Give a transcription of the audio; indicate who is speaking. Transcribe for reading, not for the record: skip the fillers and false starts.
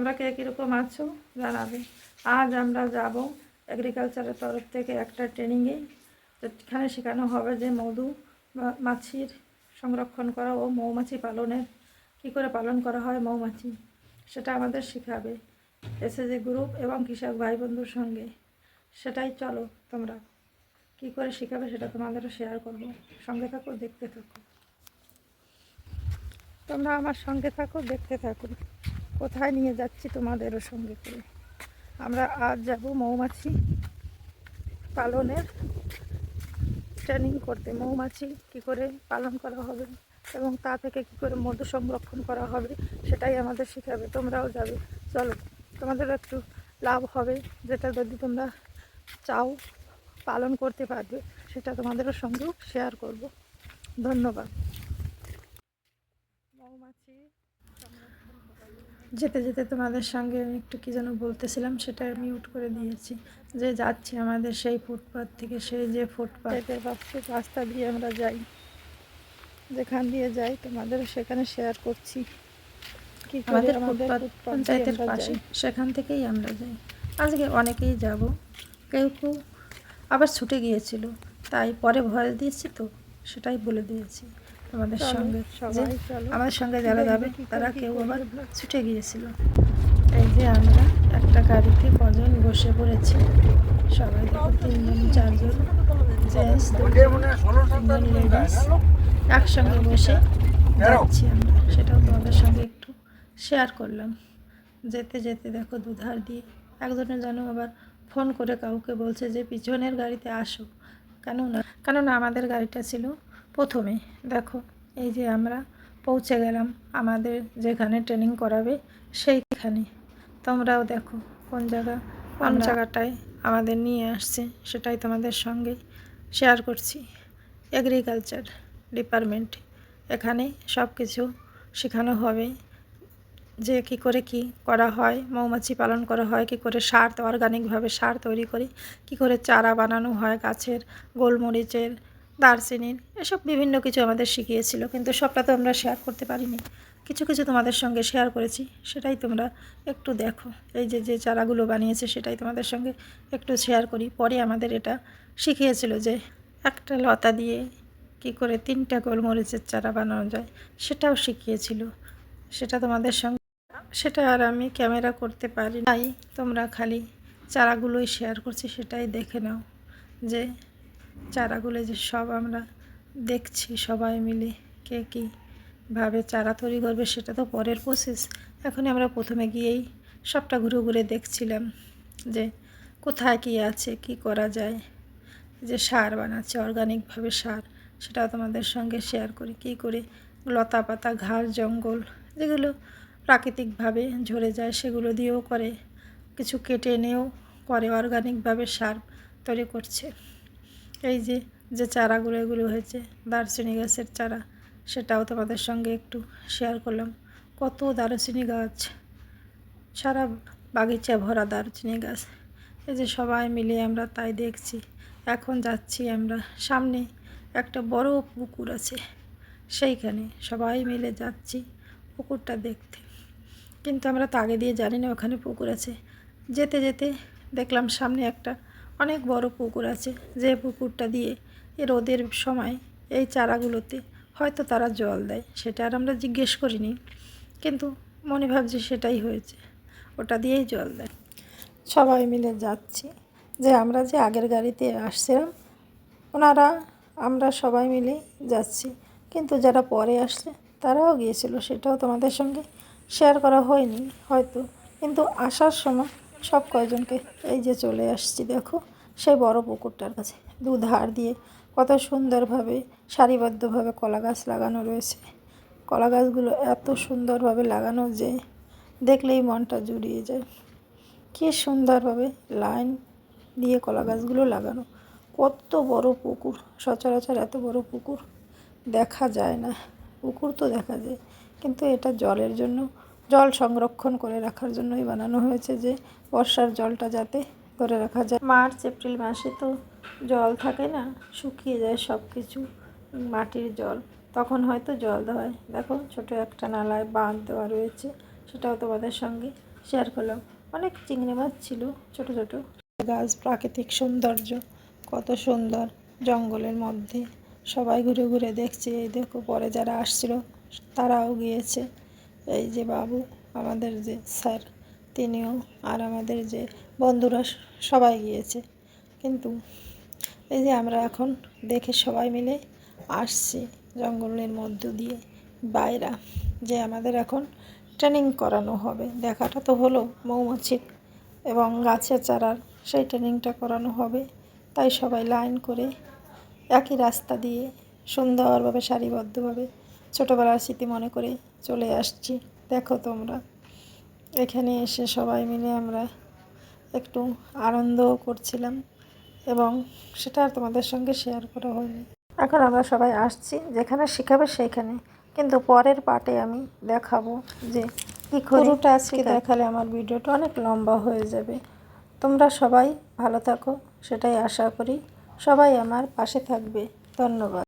Speaker 1: তোমরা কে কীরকম আছো জানাবে। আজ আমরা যাব এগ্রিকালচারের তরফ থেকে একটা ট্রেনিংয়ে, যেখানে শেখানো হবে যে মধু বা মাছির সংরক্ষণ করা ও মৌমাছি পালনের কী করে পালন করা হয় মৌমাছি, সেটা আমাদের শেখাবে এসএসজি গ্রুপ এবং কৃষক ভাই বন্ধুর সঙ্গে। সেটাই চলো তোমরা কী করে শেখাবে সেটা তোমাদেরও শেয়ার করবো। সঙ্গে থাকো, দেখতে থাকো, তোমরা আমার সঙ্গে থাকো, দেখতে থাকো কোথায় নিয়ে যাচ্ছি তোমাদেরও সঙ্গে করে। আমরা আজ যাব মৌমাছি পালনের ট্রেনিং করতে। মৌমাছি কী করে পালন করা হবে এবং তা থেকে কী করে মধু সংরক্ষণ করা হবে সেটাই আমাদের শেখাবে। তোমরাও যাবে, চলো, তোমাদের একটু লাভ হবে, যেটা যদি তোমরা চাও পালন করতে পারবে, সেটা তোমাদেরও সঙ্গেও শেয়ার করব। ধন্যবাদ। মৌমাছি যেতে যেতে তোমাদের সঙ্গে আমি একটু কী যেন বলতেছিলাম, সেটা মিউট করে দিয়েছি। যে যাচ্ছি আমাদের সেই ফুটপাথ থেকে, সেই যে ফুটপাথের রাস্তা দিয়ে আমরা যাই, যেখান দিয়ে যাই তোমাদেরও সেখানে শেয়ার করছি। কি আমাদের ফুটপাথ পঞ্চায়েতের পাশে, সেখান থেকেই আমরা যাই। আজকে অনেকেই যাব, কেউ কেউ আবার ছুটে গিয়েছিল, তাই পরে ভয়েস দিয়েছি তো সেটাই বলে দিয়েছি তোমাদের সঙ্গে। যে আমাদের সঙ্গে যারা যাবে তারা কেউ আবার ছুটে গিয়েছিল। এই যে আমরা একটা গাড়িতে কজন বসে পড়েছি, সবাই দেখো, 3 জন 4 জন জেন্টস, 2 জন লেডিস একসঙ্গে বসে যাচ্ছি আমরা। সেটাও তোমাদের সঙ্গে একটু শেয়ার করলাম। যেতে যেতে দেখো দুধার দিয়ে একজনের যেন আবার ফোন করে কাউকে বলছে যে পিছনের গাড়িতে আসো, কেননা আমাদের গাড়িটা ছিল প্রথমে। দেখো এই যে আমরা পৌঁছে গেলাম আমাদের যেখানে ট্রেনিং করাবে সেইখানে। তোমরাও দেখো কোন জায়গাটায় আমাদের নিয়ে আসছে, সেটাই তোমাদের সঙ্গে শেয়ার করছি। এগ্রিকালচার ডিপার্টমেন্ট, এখানে সব কিছু শেখানো হবে, যে কী করে কি করা হয়, মৌমাছি পালন করা হয়, কী করে সার, অর্গানিকভাবে সার তৈরি করি, কী করে চারা বানানো হয় গাছের, গোলমরিচের, দারচিনির, এসব বিভিন্ন কিছু আমাদের শিখিয়েছিল। কিন্তু সবটা তো আমরা শেয়ার করতে পারিনি, কিছু কিছু তোমাদের সঙ্গে শেয়ার করেছি, সেটাই তোমরা একটু দেখো। এই যে যে চারাগুলো বানিয়েছে সেটাই তোমাদের সঙ্গে একটু শেয়ার করি। পরে আমাদের এটা শিখিয়েছিল যে একটা লতা দিয়ে কী করে 3টা গোলমরিচের চারা বানানো যায়, সেটাও শিখিয়েছিল। সেটা তোমাদের সঙ্গে, সেটা আর আমি ক্যামেরা করতে পারি, তাই তোমরা খালি চারাগুলোই শেয়ার করছি, সেটাই দেখে নাও। যে চারাগুলো যে সব আমরা দেখছি সবাই মিলে, কে কীভাবে চারা তৈরি করবে সেটা তো পরের প্রসেস। এখন আমরা প্রথমে গিয়েই সবটা ঘুরে ঘুরে দেখছিলাম যে কোথায় কী আছে, কি করা যায়। যে সার বানাচ্ছে অর্গানিকভাবে সার, সেটাও তোমাদের সঙ্গে শেয়ার করি। কী করে লতা পাতা, ঘাস, জঙ্গল যেগুলো প্রাকৃতিকভাবে ঝরে যায় সেগুলো দিয়েও করে, কিছু কেটে এনেও করে, অর্গানিকভাবে সার তৈরি করছে। এই যে যে চারাগুলো এগুলো হয়েছে দারচিনি গাছের চারা, সেটাও তোমাদের সঙ্গে একটু শেয়ার করলাম। কত দারচিনি গাছ, সারা বাগিচা ভরা দারচিনি গাছ। এই যে সবাই মিলে আমরা তাই দেখছি। এখন যাচ্ছি আমরা, সামনে একটা বড় পুকুর আছে, সেইখানে সবাই মিলে যাচ্ছি পুকুরটা দেখতে। কিন্তু আমরা তো আগে দিয়ে জানি না ওখানে পুকুর আছে। যেতে যেতে দেখলাম সামনে একটা অনেক বড় পুকুর আছে, যে পুকুরটা দিয়ে রোদের সময় এই চারাগুলোতে হয়তো তারা জল দেয়, সেটা আর আমরা জিজ্ঞেস করিনি, কিন্তু মনে ভাবছি সেটাই হয়েছে, ওটা দিয়েই জল দেয়। সবাই মিলে যাচ্ছি, যে আমরা যে আগের গাড়িতে আসছিলাম ওনারা, আমরা সবাই মিলে যাচ্ছি, কিন্তু যারা পরে আসছে তারাও গিয়েছিল, সেটাও তোমাদের সঙ্গে শেয়ার করা হয়নি হয়তো। কিন্তু আসার সময় সব কয়জনকে এই যে চলে আসছি দেখো সেই বড় পুকুরটার কাছে। দুধার দিয়ে কত সুন্দরভাবে সারিবদ্ধভাবে কলা গাছ লাগানো রয়েছে। কলা গাছগুলো এত সুন্দরভাবে লাগানো যে দেখলেই মনটা জুড়িয়ে যায়। কী সুন্দরভাবে লাইন দিয়ে কলা গাছগুলো লাগানো। কত বড় পুকুর, সচরাচর এত বড় পুকুর দেখা যায় না। পুকুর তো দেখা যায়, কিন্তু এটা জলের জন্য, জল সংরক্ষণ করে রাখার জন্যই বানানো হয়েছে, যে বর্ষার জলটা যাতে ধরে রাখা যায়। মার্চ এপ্রিল মাসে তো জল থাকে না, শুকিয়ে যায় সব কিছু, মাটির জল, তখন হয়তো জল দেওয়া হয়। দেখো ছোটো একটা নালায় বাঁধ দেওয়া রয়েছে, সেটাও তোমাদের সঙ্গে শেয়ার করলাম। অনেক চিংড়ি মাছ ছিল ছোট ছোট। গাছ, প্রাকৃতিক সৌন্দর্য কত সুন্দর জঙ্গলের মধ্যে। সবাই ঘুরে ঘুরে দেখছে। এই দেখো পরে যারা আসছিল তারাও গিয়েছে। এই যে বাবু, আমাদের যে স্যার, তিনিও, আর আমাদের যে বন্ধুরা সবাই গিয়েছে। কিন্তু এই যে আমরা এখন দেখে সবাই মিলে আসছি জঙ্গলের মধ্য দিয়ে বাইরা, যে আমাদের এখন ট্রেনিং করানো হবে। দেখাটা তো হলো মৌমাছির এবং গাছের চারার, সেই ট্রেনিংটা করানো হবে। তাই সবাই লাইন করে একই রাস্তা দিয়ে সুন্দরভাবে সারিবদ্ধভাবে ছোটোবেলার স্মৃতি মনে করে চলে আসছি। দেখো তোমরা, এখানে এসে সবাই মিলে আমরা একটু আনন্দও করছিলাম এবং সেটা আর তোমাদের সঙ্গে শেয়ার করা হয়নি। এখন আমরা সবাই আসছি, যেখানে শেখাবে সেইখানে। কিন্তু পরের পার্টে আমি দেখাবো যে কী পুরোটা আজকে দেখালে আমার ভিডিওটা অনেক লম্বা হয়ে যাবে। তোমরা সবাই ভালো থাকো, সেটাই আশা করি। সবাই আমার পাশে থাকবে। ধন্যবাদ।